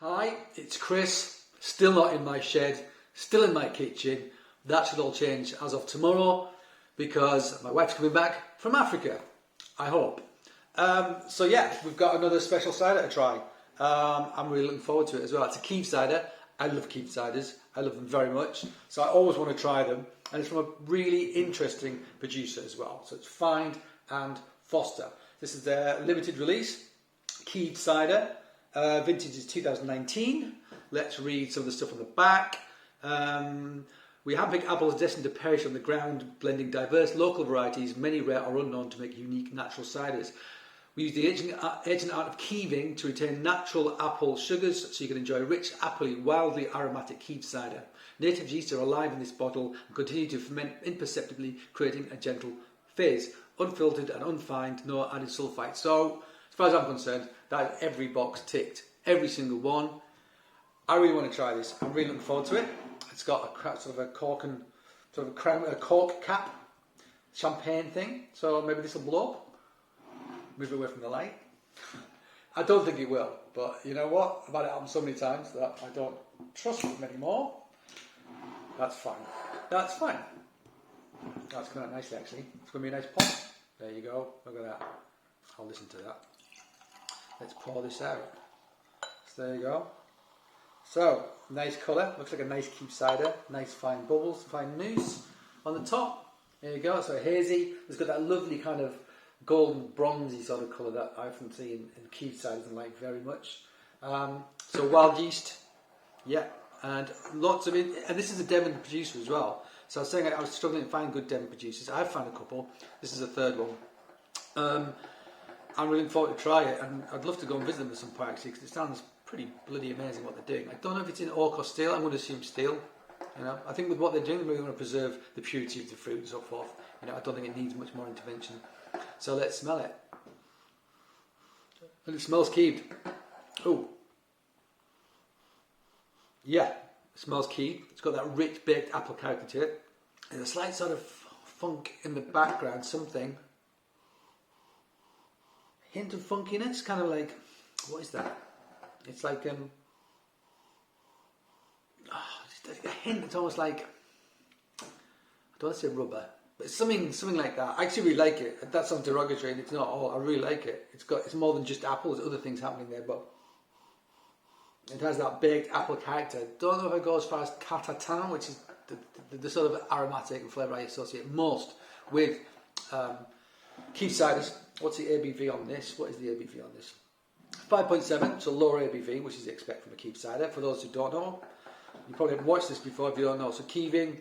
Hi, it's Chris, still not in my shed, still in my kitchen. That should all change as of tomorrow because my wife's coming back from Africa, I hope. So yeah, we've got another special cider to try. I'm really looking forward to it as well. It's a Keeved Cider. I love Keeved Ciders. I love them very much. So I always want to try them. And it's from a really interesting producer as well. So it's Find and Foster. This is their limited release, Keeved Cider. Vintage is 2019. Let's read some of the stuff on the back. We handpick apples destined to perish on the ground, blending diverse local varieties, many rare or unknown, to make unique natural ciders. We use the ancient art of keeving to retain natural apple sugars so you can enjoy rich, appley, wildly aromatic Keeved cider. Native yeasts are alive in this bottle and continue to ferment imperceptibly, creating a gentle fizz. Unfiltered and unfined, no added sulfite. So, as far as I'm concerned, that is every box ticked. Every single one. I really want to try this. I'm really looking forward to it. It's got a sort of a cork and sort of a cork cap, champagne thing. So maybe this will blow up. Move away from the light. I don't think it will, but you know what? I've had it happen so many times that I don't trust them anymore. That's fine. That's fine. That's coming out nicely, actually. It's going to be a nice pop. There you go. Look at that. I'll listen to that. Let's pour this out. So there you go. So, nice colour. Looks like a nice Keeved cider. Nice fine bubbles, fine mousse on the top. There you go. So hazy. It's got that lovely kind of golden bronzy sort of colour that I often see in Keeved ciders and like very much. So wild yeast. Yeah. And lots of it. And this is a Devon producer as well. So I was saying I was struggling to find good Devon producers. I've found a couple. This is the third one. I'm really looking forward to try it, and I'd love to go and visit them at some point actually, because it sounds pretty bloody amazing what they're doing. I don't know if it's in oak or steel. I'm going to assume steel. You know, I think with what they're doing, they're really going to preserve the purity of the fruit and so forth. You know, I don't think it needs much more intervention. So let's smell it. And it smells Keeved. Oh, yeah, it smells Keeved. It's got that rich baked apple character to it. There's a slight sort of funk in the background, something. Hint of funkiness, kind of like, what is that? It's like a hint. It's almost like, I don't want to say rubber, but it's something like that. I actually really like it. That sounds derogatory, and it's not. Oh, I really like it. It's more than just apples. Other things happening there, but it has that baked apple character. Don't know if I go as far as catatan, which is the sort of aromatic and flavour I associate most with Keeved ciders. What's the ABV on this? What is the ABV on this? 5.7, so lower ABV, which is expected from a Keeved cider. For those who don't know, you probably haven't watched this before if you don't know. So keeving,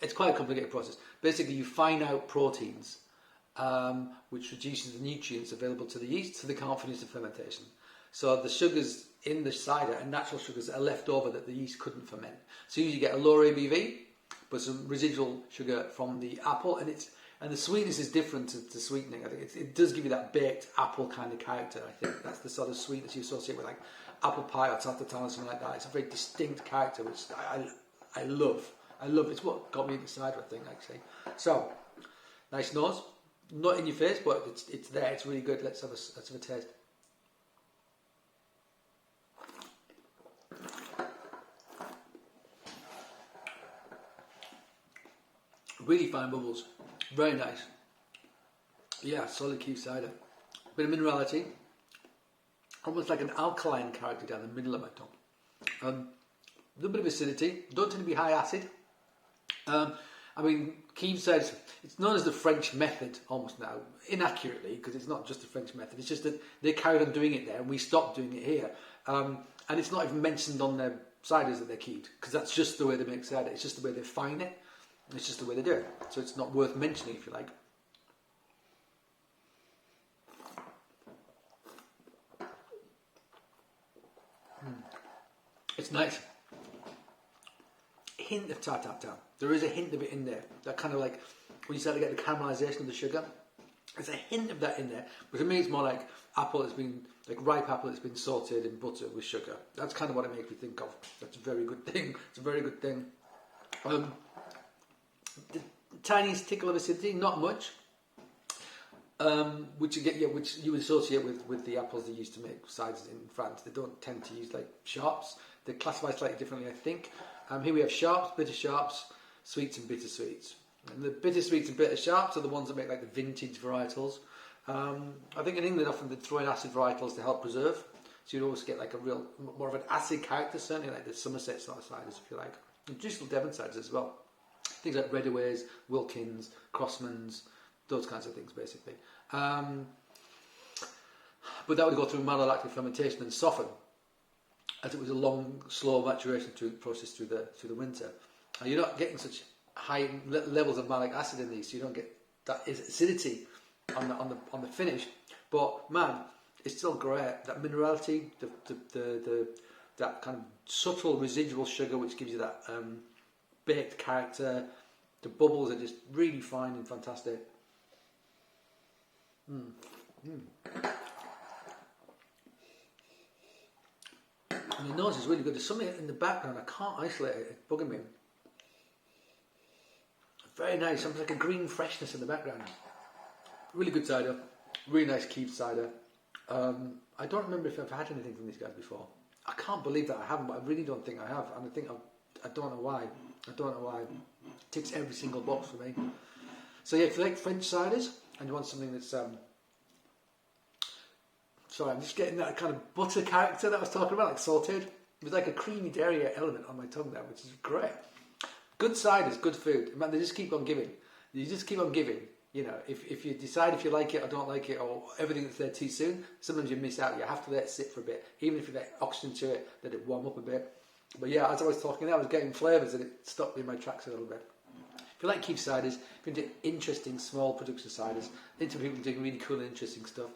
it's quite a complicated process. Basically, you find out proteins, which reduces the nutrients available to the yeast, so they can't finish the fermentation. So the sugars in the cider are natural sugars that are left over that the yeast couldn't ferment. So you usually get a lower ABV, but some residual sugar from the apple, and the sweetness is different to sweetening. I think it does give you that baked apple kind of character. I think that's the sort of sweetness you associate with like apple pie or tartare or something like that. It's a very distinct character, which I love. I love. It's what got me into cider, I think, actually. So, nice nose. Not in your face, but it's there. It's really good. Let's have a taste. Really fine bubbles. Very nice. Yeah, solid Keeved cider. Bit of minerality. Almost like an alkaline character down the middle of my tongue. A little bit of acidity. Don't tend to be high acid. I mean, Keeved cider, it's known as the French method almost now. Inaccurately, because it's not just the French method. It's just that they carried on doing it there and we stopped doing it here. And it's not even mentioned on their ciders that they're Keeved, because that's just the way they make cider. It's just the way they find it. It's just the way they do it. So it's not worth mentioning, if you like. It's nice. Hint of tartar. There is a hint of it in there. That kind of like, when you start to get the caramelisation of the sugar, there's a hint of that in there. But to me, it's more like apple that's been, like ripe apple that's been sautéed in butter with sugar. That's kind of what it makes me think of. That's a very good thing. It's a very good thing. The tiniest tickle of acidity, not much. which you would associate with the apples they used to make ciders in France. They don't tend to use like sharps. They're classified slightly differently, I think. Here we have sharps, bitter sharps, sweets and bitter sweets. And the bitter sweets and bitter sharps are the ones that make like the vintage varietals. I think in England often they throw in acid varietals to help preserve. So you'd always get like a real, more of an acid character, certainly like the Somerset sort of ciders, if you like. And traditional Devon ciders as well. Things like Redaways, Wilkins, Crossmans, those kinds of things basically. But that would go through malolactic fermentation and soften, as it was a long, slow maturation process through the winter. And you're not getting such high levels of malic acid in these, so you don't get that acidity on the finish. But man, it's still great. That minerality, that kind of subtle residual sugar, which gives you that baked character. The bubbles are just really fine and fantastic. And the nose is really good. There's something in the background, I can't isolate it, it's bugging me. Very nice, something like a green freshness in the background. Really good cider, really nice Keeved cider. I don't remember if I've had anything from these guys before. I can't believe that I haven't, but I really don't think I have. And I don't know why. It ticks every single box for me. So yeah, if you like French ciders and you want something that's sorry, I'm just getting that kind of butter character that I was talking about, like sauteed. There's like a creamy dairy element on my tongue there, which is great. Good ciders, good food. Man, they just keep on giving. You just keep on giving. You know, if you decide if you like it or don't like it, or everything that's there too soon, sometimes you miss out. You have to let it sit for a bit. Even if you let oxygen to it, let it warm up a bit. But yeah, as I was talking there, I was getting flavours and it stopped me in my tracks a little bit. If you like Keeved ciders, if you do interesting small production ciders, into people doing really cool and interesting stuff,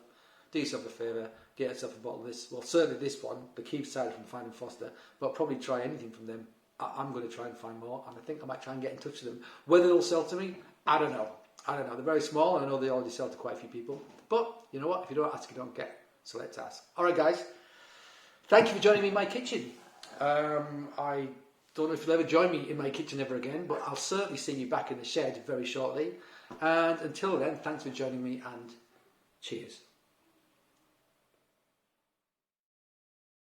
do yourself a favour, get yourself a bottle of this. Well, certainly this one, the Keeved cider from Fine and Foster, but probably try anything from them. I'm going to try and find more, and I think I might try and get in touch with them. Whether they'll sell to me, I don't know. They're very small, and I know they already sell to quite a few people. But you know what? If you don't ask, you don't get. So let's ask. All right, guys. Thank you for joining me in my kitchen. I don't know if you'll ever join me in my kitchen ever again, but I'll certainly see you back in the shed very shortly. And until then, thanks for joining me, and cheers.